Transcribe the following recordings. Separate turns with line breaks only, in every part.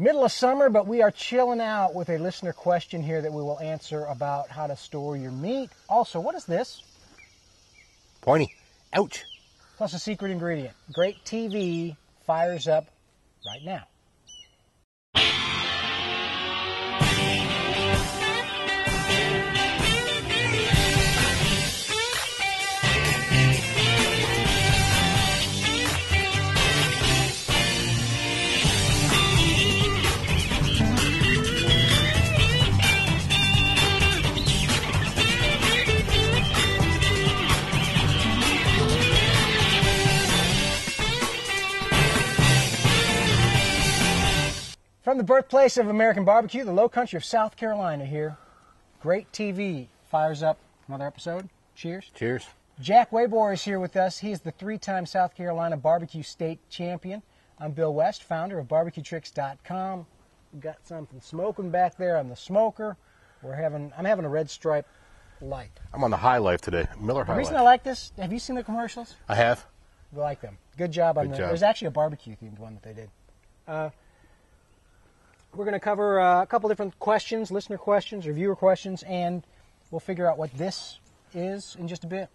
Middle of summer, but we are chilling out with a listener question here that we will answer about how to store your meat. Also, what is this?
Pointy. Ouch.
Plus a secret ingredient. GrateTV fires up right now. From the birthplace of American barbecue, the low country of South Carolina here, GrateTV fires up another episode. Cheers.
Cheers.
Jack Waybor is here with us. He is the 3-time South Carolina barbecue state champion. I'm Bill West, founder of BarbecueTricks.com. We've got something smoking back there on the smoker. I'm having a Red Stripe Light.
I'm on the High Life today. Miller High
The reason
Life.
I like this, have you seen the commercials?
I have.
I like them. Good job on
Good
that.
job.
There's actually a barbecue themed one that they did. We're going to cover a couple different questions, listener questions or viewer questions, and we'll figure out what this is in just a bit.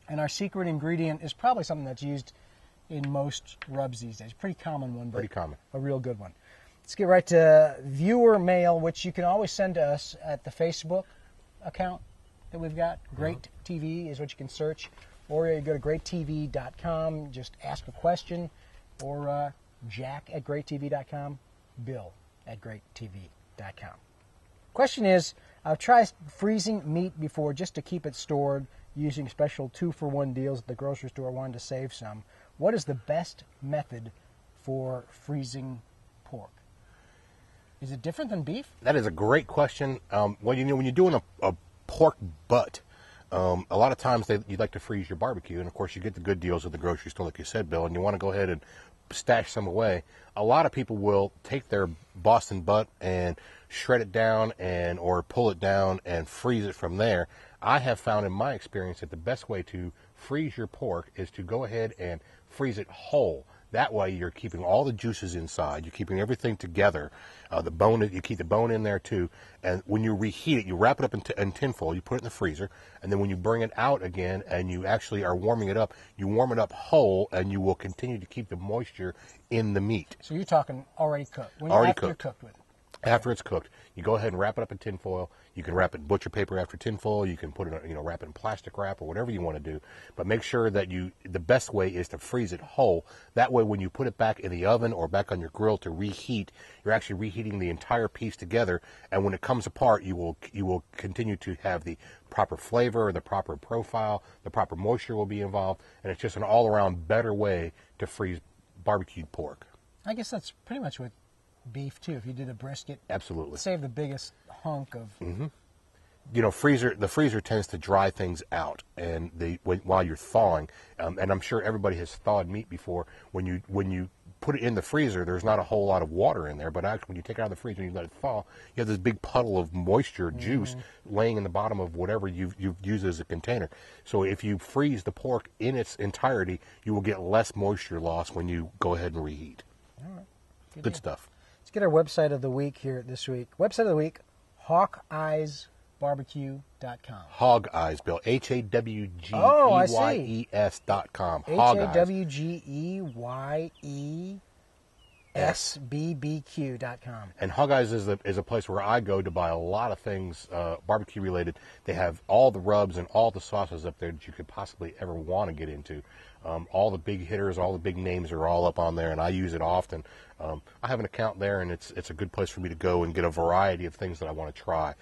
And our secret ingredient is probably something that's used in most rubs these days. Pretty common one, but
Pretty common.
A real good one. Let's get right to viewer mail, which you can always send to us at the Facebook account that we've got. GrateTV is what you can search. Or you go to GrateTV.com, just ask a question, or Jack at GrateTV.com. Bill at GrateTV.com. Question is, I've tried freezing meat before just to keep it stored using special 2-for-1 deals at the grocery store. I wanted to save some. What is the best method for freezing pork? Is it different than beef?
That is a great question. When you're doing a pork butt, a lot of times you'd like to freeze your barbecue, and of course you get the good deals at the grocery store, like you said, Bill, and you want to go ahead and stash some away. A lot of people will take their Boston butt and shred it down or pull it down and freeze it from there. I have found in my experience that the best way to freeze your pork is to go ahead and freeze it whole. That way you're keeping all the juices inside. You're keeping everything together. You keep the bone in there too. And when you reheat it, you wrap it up in tinfoil, you put it in the freezer, and then when you bring it out again and you actually are warming it up, you warm it up whole, and you will continue to keep the moisture in the meat.
So you're talking already cooked. After you're cooked with it.
After it's cooked, you go ahead and wrap it up in tinfoil. You can wrap it in butcher paper after tinfoil. You can put it, wrap it in plastic wrap or whatever you want to do. But make sure that the best way is to freeze it whole. That way, when you put it back in the oven or back on your grill to reheat, you're actually reheating the entire piece together. And when it comes apart, you will continue to have the proper flavor, the proper profile, the proper moisture will be involved, and it's just an all-around better way to freeze barbecued pork.
I guess that's pretty much what beef too. If you did a brisket,
absolutely
save the biggest hunk of.
Mm-hmm. The freezer tends to dry things out, and while you're thawing, and I'm sure everybody has thawed meat before. When you put it in the freezer, there's not a whole lot of water in there, but actually when you take it out of the freezer and you let it thaw, you have this big puddle of moisture, juice, laying in the bottom of whatever you've used as a container. So if you freeze the pork in its entirety, you will get less moisture loss when you go ahead and reheat.
All right.
Good stuff.
Let's get our website of the week here this week. Website of the week, HawkEyesBarbecue.com.
Hog Eyes, Bill. HAWGEYES.com.
HAWGEYESBBQ.com.
And Hog Eyes is a place where I go to buy a lot of things barbecue related. They have all the rubs and all the sauces up there that you could possibly ever want to get into. All the big hitters, all the big names are all up on there, and I use it often. I have an account there, and it's a good place for me to go and get a variety of things that I want to try.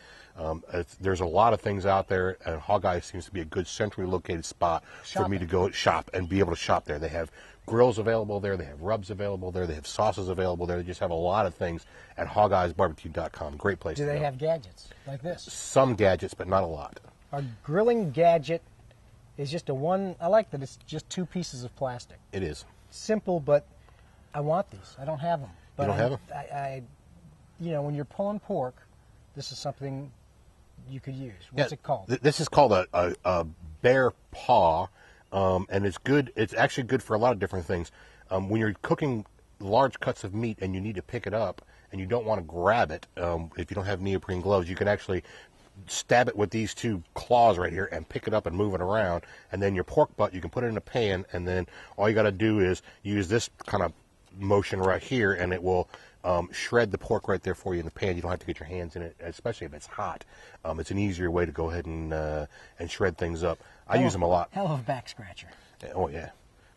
There's a lot of things out there, and Hog Eyes seems to be a good centrally located spot for me to go shop and be able to shop there. They have grills available there, they have rubs available there, they have sauces available there. They just have a lot of things at HogEyesBarbecue.com. Great place to go.
Do they have gadgets like this?
Some gadgets, but not a lot.
A grilling gadget is just I like that it's just 2 pieces of plastic.
It is.
Simple, but I want these. I don't have them. But
you don't have them?
When you're pulling pork, this is something you could use. What's it called?
This is called a bear paw, and it's good. It's actually good for a lot of different things. When you're cooking large cuts of meat and you need to pick it up and you don't want to grab it, if you don't have neoprene gloves, you can actually stab it with these two claws right here and pick it up and move it around. And then your pork butt, you can put it in a pan, and then all you got to do is use this kind of motion right here, and it will shred the pork right there for you in the pan. You don't have to get your hands in it, especially if it's hot. It's an easier way to go ahead and shred things up. I use them a lot.
Hell of a back scratcher.
Oh yeah,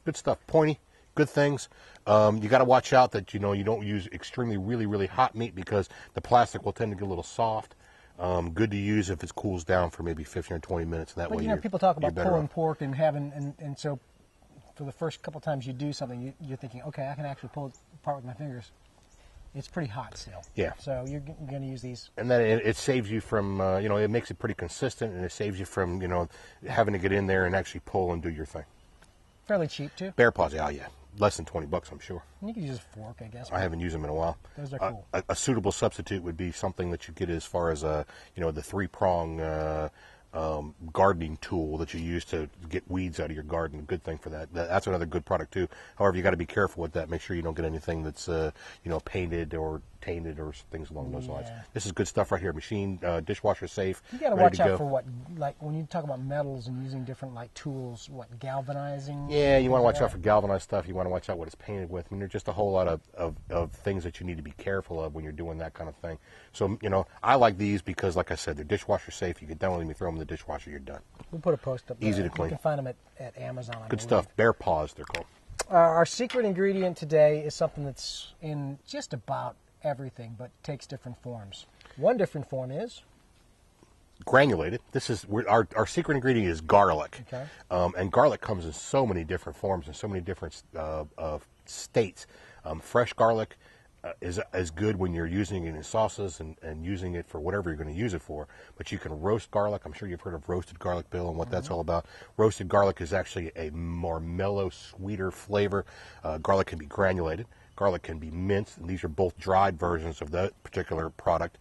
good stuff. Pointy, good things. You got to watch out that you don't use extremely really hot meat, because the plastic will tend to get a little soft. Good to use if it cools down for maybe 15 or 20 minutes. And that way,
people talk about pulling
off.
pork and having, and so for the first couple times you do something, you're thinking, okay, I can actually pull it apart with my fingers. It's pretty hot still.
Yeah.
So you're going to use these.
And then it saves you from, it makes it pretty consistent, and it saves you from, having to get in there and actually pull and do your thing.
Fairly cheap too.
Bear Paws, yeah. Less than $20, I'm sure.
You can use a fork, I guess.
I haven't used them in a while.
Those are cool.
A suitable substitute would be something that you get as far as the 3-prong gardening tool that you use to get weeds out of your garden. A good thing for that. That's another good product too. However, you got to be careful with that. Make sure you don't get anything that's painted or tainted or things along those lines. This is good stuff right here. Machine, dishwasher safe.
You got to watch out for what, like when you talk about metals and using different tools, galvanizing.
Yeah, you want to watch out for galvanized stuff. You want to watch out what it's painted with. I mean, there's just a whole lot of things that you need to be careful of when you're doing that kind of thing. So, I like these because, like I said, they're dishwasher safe. You can definitely throw them in the dishwasher. You're done.
We'll put a post up there.
Easy to clean.
You can find them at Amazon.
Good stuff. Bear Paws, they're called.
Our secret ingredient today is something that's in just about everything, but takes different forms. One different form is
granulated. This is our secret ingredient is garlic.
Okay.
And garlic comes in so many different forms and so many different states. Fresh garlic is good when you're using it in sauces and using it for whatever you're going to use it for. But you can roast garlic. I'm sure you've heard of roasted garlic, Bill, and what that's all about. Roasted garlic is actually a more mellow, sweeter flavor. Garlic can be granulated. Garlic can be minced, and these are both dried versions of that particular product.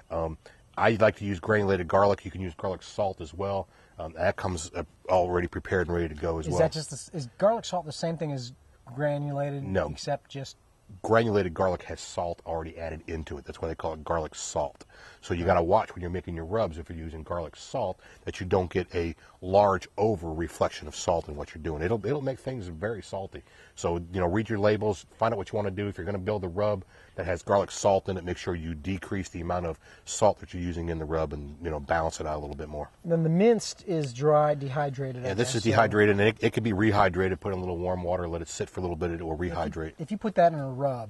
I like to use granulated garlic. You can use garlic salt as well. That comes already prepared and ready to go as well.
Is garlic salt the same thing as granulated?
No.
Except just
granulated garlic has salt already added into it. That's why they call it garlic salt. So you got to watch when you're making your rubs, if you're using garlic salt, that you don't get a large over reflection of salt in what you're doing. It'll make things very salty. So, read your labels, find out what you want to do. If you're going to build a rub that has garlic salt in it, make sure you decrease the amount of salt that you're using in the rub and, balance it out a little bit more.
Then the minced is dry, dehydrated.
Yeah, this is dehydrated, and it can be rehydrated. Put in a little warm water, let it sit for a little bit, it will rehydrate.
If you put that in a rub,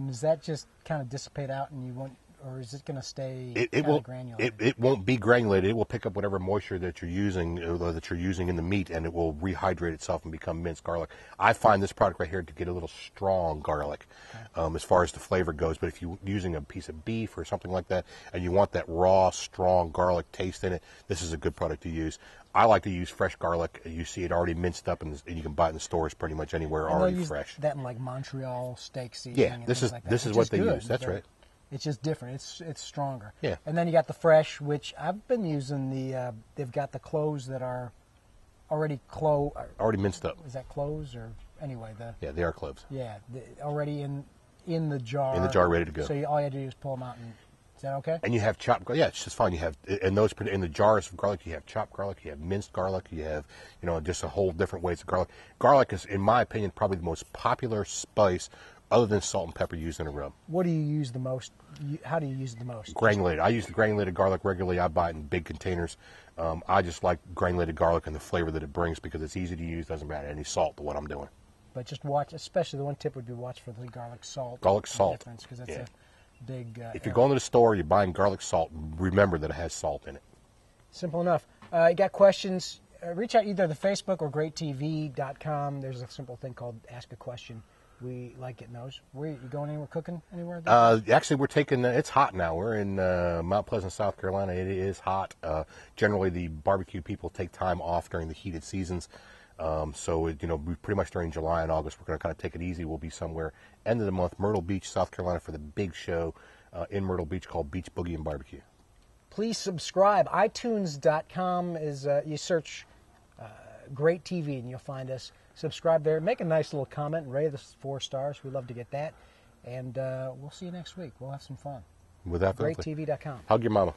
does that just kind of dissipate out and you won't, or is it going to stay granulated?
It won't be granulated. It will pick up whatever moisture that you're using in the meat, and it will rehydrate itself and become minced garlic. I find this product right here to get a little strong garlic, as far as the flavor goes. But if you're using a piece of beef or something like that, and you want that raw, strong garlic taste in it, this is a good product to use. I like to use fresh garlic. You see it already minced up, and you can buy it in the stores pretty much anywhere already fresh.
That in Montreal steak seasoning.
Yeah, this is what they use. That's right.
It's just different. It's stronger.
Yeah.
And then you got the fresh, which I've been using they've got the cloves that are already
minced up.
Is that cloves or anyway
Yeah, they are cloves.
Yeah, already in the jar.
In the jar, ready to go.
So all you have to do is pull them out, and is that okay?
And you have chopped garlic. Yeah, it's just fine. You have in the jars of garlic. You have chopped garlic. You have minced garlic. You have just a whole different ways of garlic. Garlic is, in my opinion, probably the most popular spice other than salt and pepper used in a rub.
What do you use the most? How do you use it the most?
Granulated. I use the granulated garlic regularly. I buy it in big containers. I just like granulated garlic and the flavor that it brings because it's easy to use. Doesn't matter any salt to what I'm doing.
But just watch, especially the one tip would be watch for the garlic salt.
Garlic salt.
Because that's a big
if you're going to the store, you're buying garlic salt, remember that it has salt in it.
Simple enough. You got questions, reach out either to Facebook or GrateTV.com. There's a simple thing called Ask a Question. We like getting those. You going anywhere cooking anywhere?
Actually, we're taking. It's hot now. We're in Mount Pleasant, South Carolina. It is hot. Generally, the barbecue people take time off during the heated seasons. So pretty much during July and August, we're going to kind of take it easy. We'll be somewhere end of the month, Myrtle Beach, South Carolina, for the big show in Myrtle Beach called Beach Boogie and Barbecue.
Please subscribe. iTunes.com is you search GrateTV and you'll find us. subscribe there. Make a nice little comment and rate us 4 stars. We love to get that. And we'll see you next week. We'll have some fun.
With that,
GrateTV.com.
hug your mama.